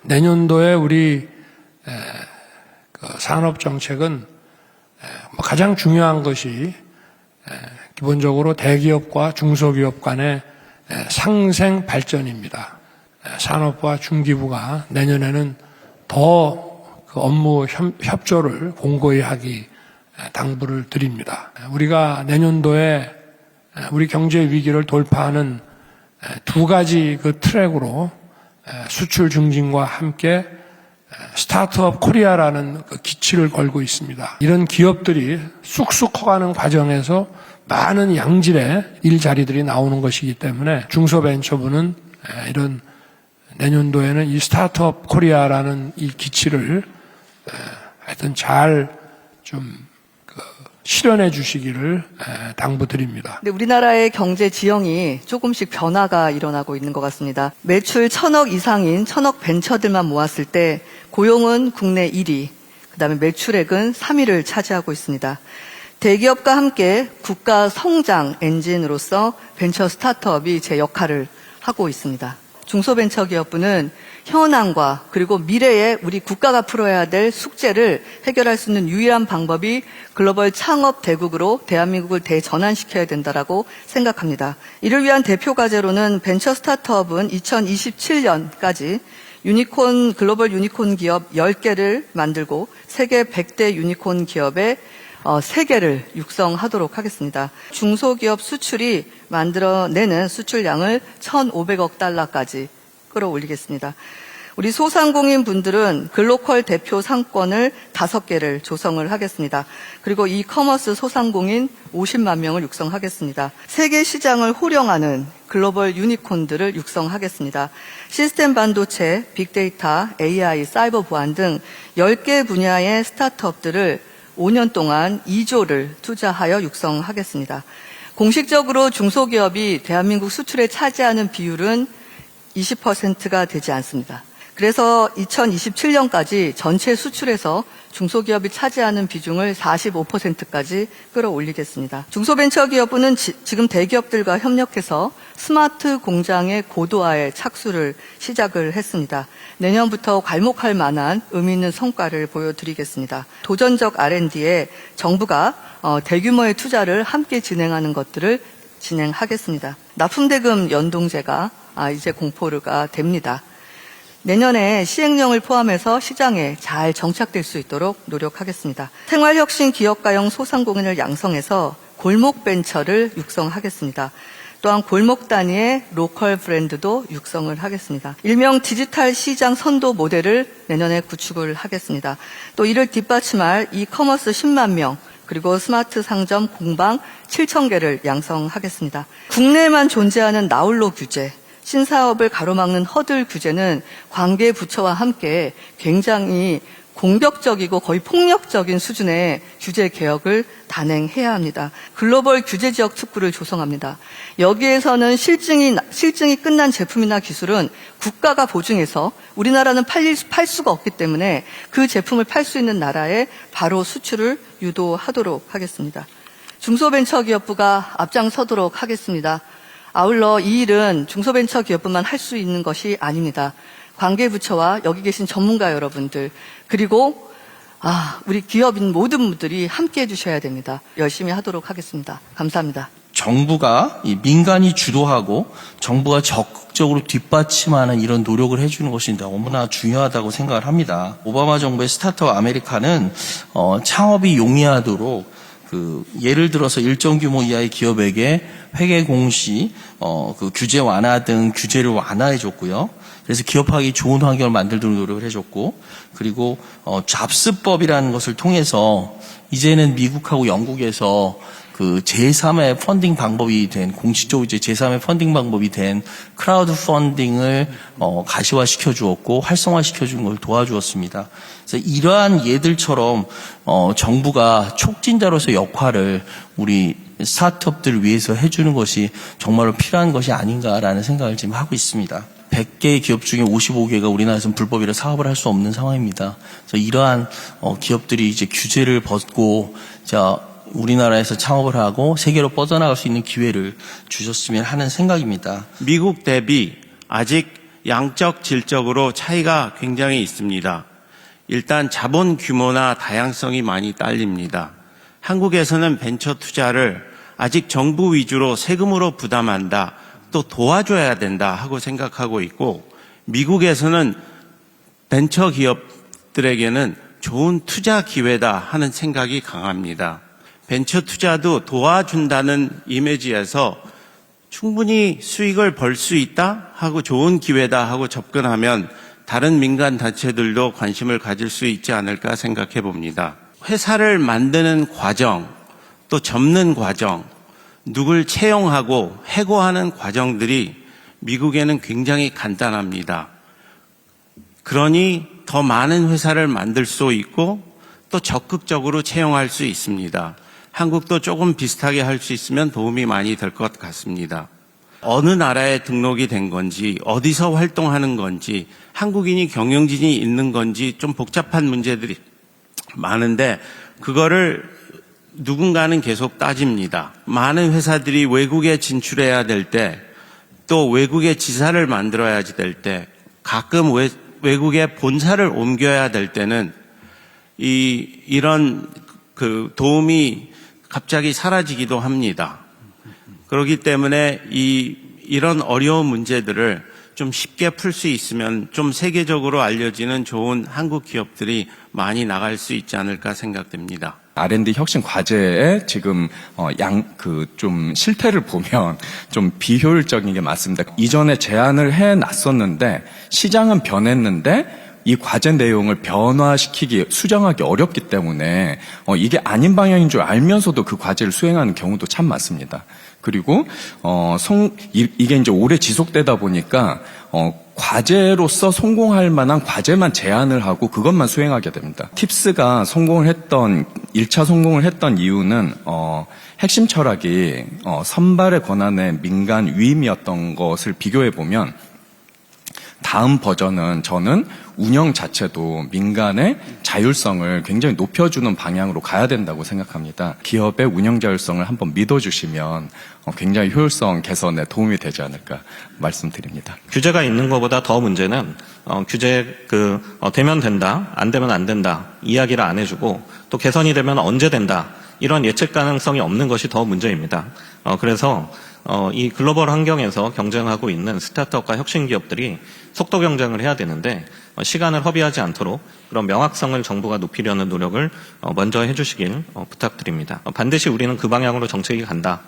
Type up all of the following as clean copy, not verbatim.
내년도에 우리 산업 정책은 가장 중요한 것이 기본적으로 대기업과 중소기업 간의 상생 발전입니다. 산업부와 중기부가 내년에는 더 그 업무 협조를 공고히 하기 당부를 드립니다. 우리가 내년도에 우리 경제 위기를 돌파하는 두 가지 그 트랙으로 수출 증진과 함께 스타트업 코리아라는 그 기치를 걸고 있습니다. 이런 기업들이 쑥쑥 커가는 과정에서 많은 양질의 일자리들이 나오는 것이기 때문에 중소벤처부는 이런 내년도에는 이 스타트업 코리아라는 이 기치를 하여튼 잘 좀 실현해 주시기를 당부드립니다. 네, 우리나라의 경제 지형이 조금씩 변화가 일어나고 있는 것 같습니다. 매출 1,000억 이상인 1,000억 벤처들만 모았을 때 고용은 국내 1위, 그다음에 매출액은 3위를 차지하고 있습니다. 대기업과 함께 국가 성장 엔진으로서 벤처 스타트업이 제 역할을 하고 있습니다. 중소벤처기업부는 현안과 그리고 미래에 우리 국가가 풀어야 될 숙제를 해결할 수 있는 유일한 방법이 글로벌 창업 대국으로 대한민국을 대전환시켜야 된다라고 생각합니다. 이를 위한 대표 과제로는 벤처 스타트업은 2027년까지 글로벌 유니콘 기업 10개를 만들고 세계 100대 유니콘 기업의 3개를 육성하도록 하겠습니다. 중소기업 수출이 만들어내는 수출량을 1,500억 달러까지 끌어올리겠습니다. 우리 소상공인 분들은 글로컬 대표 상권을 5개를 조성을 하겠습니다. 그리고 이커머스 소상공인 50만 명을 육성하겠습니다. 세계 시장을 호령하는 글로벌 유니콘들을 육성하겠습니다. 시스템 반도체, 빅데이터, AI, 사이버 보안 등 10개 분야의 스타트업들을 5년 동안 2조를 투자하여 육성하겠습니다. 공식적으로 중소기업이 대한민국 수출에 차지하는 비율은 20%가 되지 않습니다. 그래서 2027년까지 전체 수출에서 중소기업이 차지하는 비중을 45%까지 끌어올리겠습니다. 중소벤처기업부는 지금 대기업들과 협력해서 스마트 공장의 고도화에 착수를 시작을 했습니다. 내년부터 괄목할 만한 의미 있는 성과를 보여드리겠습니다. 도전적 R&D에 정부가 대규모의 투자를 함께 진행하는 것들을 진행하겠습니다. 납품대금 연동제가 이제 공포가 됩니다. 내년에 시행령을 포함해서 시장에 잘 정착될 수 있도록 노력하겠습니다. 생활혁신 기업가형 소상공인을 양성해서 골목벤처를 육성하겠습니다. 또한 골목 단위의 로컬 브랜드도 육성을 하겠습니다. 일명 디지털 시장 선도 모델을 내년에 구축을 하겠습니다. 또 이를 뒷받침할 이커머스 10만 명, 그리고 스마트 상점 공방 7,000개를 양성하겠습니다. 국내에만 존재하는 나홀로 규제, 신사업을 가로막는 허들 규제는 관계 부처와 함께 굉장히 공격적이고 거의 폭력적인 수준의 규제 개혁을 단행해야 합니다. 글로벌 규제 지역 특구를 조성합니다. 여기에서는 실증이 끝난 제품이나 기술은 국가가 보증해서 우리나라는 팔 수가 없기 때문에 그 제품을 팔 수 있는 나라에 바로 수출을 유도하도록 하겠습니다. 중소벤처기업부가 앞장서도록 하겠습니다. 아울러 이 일은 중소벤처기업부만 할 수 있는 것이 아닙니다. 관계부처와 여기 계신 전문가 여러분들, 그리고 우리 기업인 모든 분들이 함께해 주셔야 됩니다. 열심히 하도록 하겠습니다. 감사합니다. 정부가 민간이 주도하고 정부가 적극적으로 뒷받침하는 이런 노력을 해주는 것이 너무나 중요하다고 생각을 합니다. 오바마 정부의 스타트업 아메리카는 창업이 용이하도록 예를 들어서 일정 규모 이하의 기업에게 회계 공시, 규제 완화 등 규제를 완화해 줬고요. 그래서 기업하기 좋은 환경을 만들도록 노력을 해줬고, 그리고 잡스법이라는 것을 통해서 이제는 미국하고 영국에서 제3의 펀딩 방법이 된, 공식적으로 이제 제3의 펀딩 방법이 된 크라우드 펀딩을 가시화시켜 주었고 활성화시켜 준 걸 도와주었습니다. 그래서 이러한 예들처럼 정부가 촉진자로서 역할을 우리 스타트업들을 위해서 해주는 것이 정말로 필요한 것이 아닌가라는 생각을 지금 하고 있습니다. 100개의 기업 중에 55개가 우리나라에서는 불법이라 사업을 할 수 없는 상황입니다. 그래서 이러한 기업들이 이제 규제를 벗고 우리나라에서 창업을 하고 세계로 뻗어나갈 수 있는 기회를 주셨으면 하는 생각입니다. 미국 대비 아직 양적, 질적으로 차이가 굉장히 있습니다. 일단 자본 규모나 다양성이 많이 딸립니다. 한국에서는 벤처 투자를 아직 정부 위주로 세금으로 부담한다, 또 도와줘야 된다 하고 생각하고 있고, 미국에서는 벤처 기업들에게는 좋은 투자 기회다 하는 생각이 강합니다. 벤처 투자도 도와준다는 이미지에서 충분히 수익을 벌 수 있다 하고 좋은 기회다 하고 접근하면 다른 민간 단체들도 관심을 가질 수 있지 않을까 생각해 봅니다. 회사를 만드는 과정, 또 접는 과정, 누굴 채용하고 해고하는 과정들이 미국에는 굉장히 간단합니다. 그러니 더 많은 회사를 만들 수 있고 또 적극적으로 채용할 수 있습니다. 한국도 조금 비슷하게 할 수 있으면 도움이 많이 될 것 같습니다. 어느 나라에 등록이 된 건지, 어디서 활동하는 건지, 한국인이 경영진이 있는 건지 좀 복잡한 문제들이 많은데 그거를 누군가는 계속 따집니다. 많은 회사들이 외국에 진출해야 될 때, 또 외국에 지사를 만들어야지 될 때, 가끔 외국에 본사를 옮겨야 될 때는 이런 그 도움이 갑자기 사라지기도 합니다. 그렇기 때문에 이런 어려운 문제들을 좀 쉽게 풀 수 있으면 좀 세계적으로 알려지는 좋은 한국 기업들이 많이 나갈 수 있지 않을까 생각됩니다. R&D 혁신 과제의 지금 좀 실태를 보면 좀 비효율적인 게 맞습니다. 이전에 제안을 해놨었는데 시장은 변했는데 이 과제 내용을 수정하기 어렵기 때문에 이게 아닌 방향인 줄 알면서도 그 과제를 수행하는 경우도 참 많습니다. 그리고 이게 이제 오래 지속되다 보니까 과제로서 성공할 만한 과제만 제안을 하고 그것만 수행하게 됩니다. 팁스가 1차 성공을 했던 이유는 핵심 철학이 선발의 권한의 민간 위임이었던 것을 비교해 보면 다음 버전은 저는 운영 자체도 민간의 자율성을 굉장히 높여주는 방향으로 가야 된다고 생각합니다. 기업의 운영 자율성을 한번 믿어주시면 굉장히 효율성 개선에 도움이 되지 않을까 말씀드립니다. 규제가 있는 것보다 더 문제는 되면 된다, 안 되면 안 된다 이야기를 안 해주고 또 개선이 되면 언제 된다 이런 예측 가능성이 없는 것이 더 문제입니다. 그래서 이 글로벌 환경에서 경쟁하고 있는 스타트업과 혁신 기업들이 속도 경쟁을 해야 되는데 시간을 허비하지 않도록 그런 명확성을 정부가 높이려는 노력을 먼저 해주시길 부탁드립니다. 반드시 우리는 그 방향으로 정책이 간다.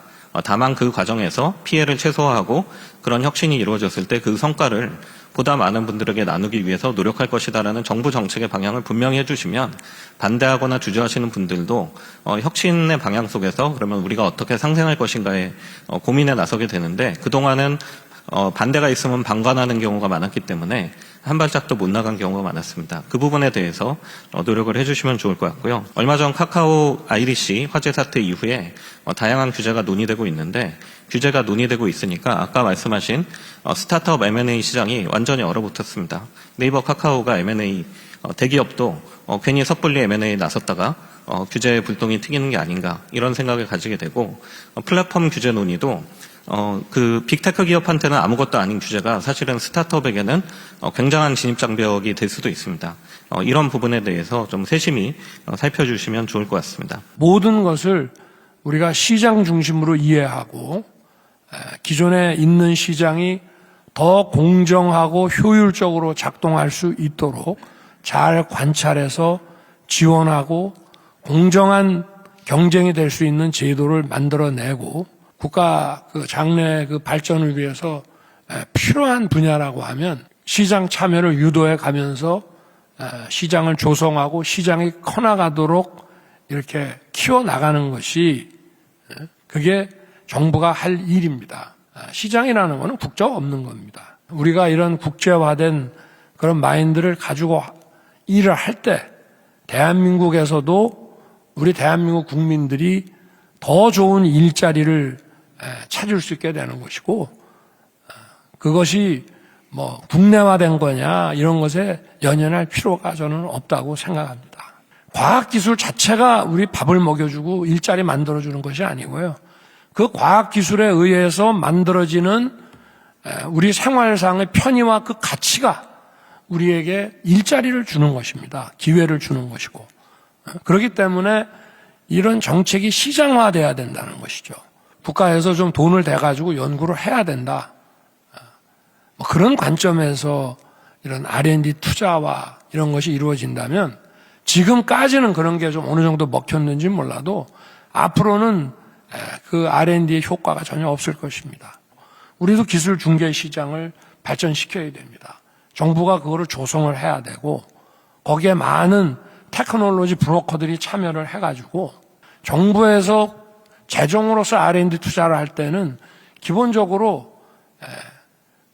다만 그 과정에서 피해를 최소화하고 그런 혁신이 이루어졌을 때 그 성과를 보다 많은 분들에게 나누기 위해서 노력할 것이다라는 정부 정책의 방향을 분명히 해주시면 반대하거나 주저하시는 분들도 혁신의 방향 속에서 그러면 우리가 어떻게 상생할 것인가에 고민에 나서게 되는데 그동안은 반대가 있으면 방관하는 경우가 많았기 때문에 한 발짝도 못 나간 경우가 많았습니다. 그 부분에 대해서 노력을 해주시면 좋을 것 같고요. 얼마 전 카카오 아이리시 화재 사태 이후에 다양한 규제가 논의되고 있는데 규제가 논의되고 있으니까 아까 말씀하신 스타트업 M&A 시장이 완전히 얼어붙었습니다. 네이버 카카오가 M&A 대기업도 괜히 섣불리 M&A에 나섰다가 규제의 불똥이 튀기는 게 아닌가 이런 생각을 가지게 되고 플랫폼 규제 논의도 그 빅테크 기업한테는 아무것도 아닌 규제가 사실은 스타트업에게는 굉장한 진입장벽이 될 수도 있습니다. 이런 부분에 대해서 좀 세심히 살펴주시면 좋을 것 같습니다. 모든 것을 우리가 시장 중심으로 이해하고 기존에 있는 시장이 더 공정하고 효율적으로 작동할 수 있도록 잘 관찰해서 지원하고 공정한 경쟁이 될 수 있는 제도를 만들어내고 국가 장래 발전을 위해서 필요한 분야라고 하면 시장 참여를 유도해 가면서 시장을 조성하고 시장이 커나가도록 이렇게 키워나가는 것이 그게 정부가 할 일입니다. 시장이라는 것은 국적 없는 겁니다. 우리가 이런 국제화된 그런 마인드를 가지고 일을 할 때 대한민국에서도 우리 대한민국 국민들이 더 좋은 일자리를 찾을 수 있게 되는 것이고 그것이 뭐 국내화된 거냐 이런 것에 연연할 필요가 저는 없다고 생각합니다. 과학기술 자체가 우리 밥을 먹여주고 일자리 만들어주는 것이 아니고요. 그 과학기술에 의해서 만들어지는 우리 생활상의 편의와 그 가치가 우리에게 일자리를 주는 것입니다. 기회를 주는 것이고. 그렇기 때문에 이런 정책이 시장화돼야 된다는 것이죠. 국가에서 좀 돈을 대가지고 연구를 해야 된다. 뭐 그런 관점에서 이런 R&D 투자와 이런 것이 이루어진다면 지금까지는 그런 게 좀 어느 정도 먹혔는지 몰라도 앞으로는 그 R&D의 효과가 전혀 없을 것입니다. 우리도 기술 중개 시장을 발전시켜야 됩니다. 정부가 그거를 조성을 해야 되고 거기에 많은 테크놀로지 브로커들이 참여를 해가지고 정부에서 재정으로서 R&D 투자를 할 때는 기본적으로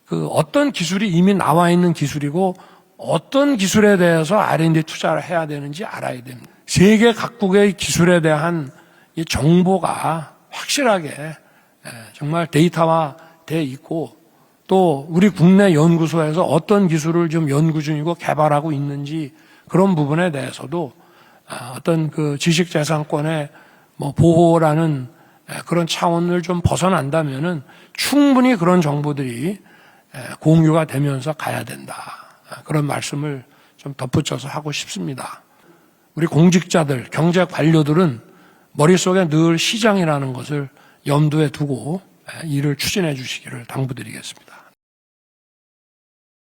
그 어떤 기술이 이미 나와 있는 기술이고 어떤 기술에 대해서 R&D 투자를 해야 되는지 알아야 됩니다. 세계 각국의 기술에 대한 이 정보가 확실하게 정말 데이터화돼 있고 또 우리 국내 연구소에서 어떤 기술을 좀 연구 중이고 개발하고 있는지 그런 부분에 대해서도 어떤 그 지식재산권의 뭐 보호라는 그런 차원을 좀 벗어난다면은 충분히 그런 정보들이 공유가 되면서 가야 된다. 그런 말씀을 좀 덧붙여서 하고 싶습니다. 우리 공직자들, 경제 관료들은 머릿속에 늘 시장이라는 것을 염두에 두고 일을 추진해 주시기를 당부드리겠습니다.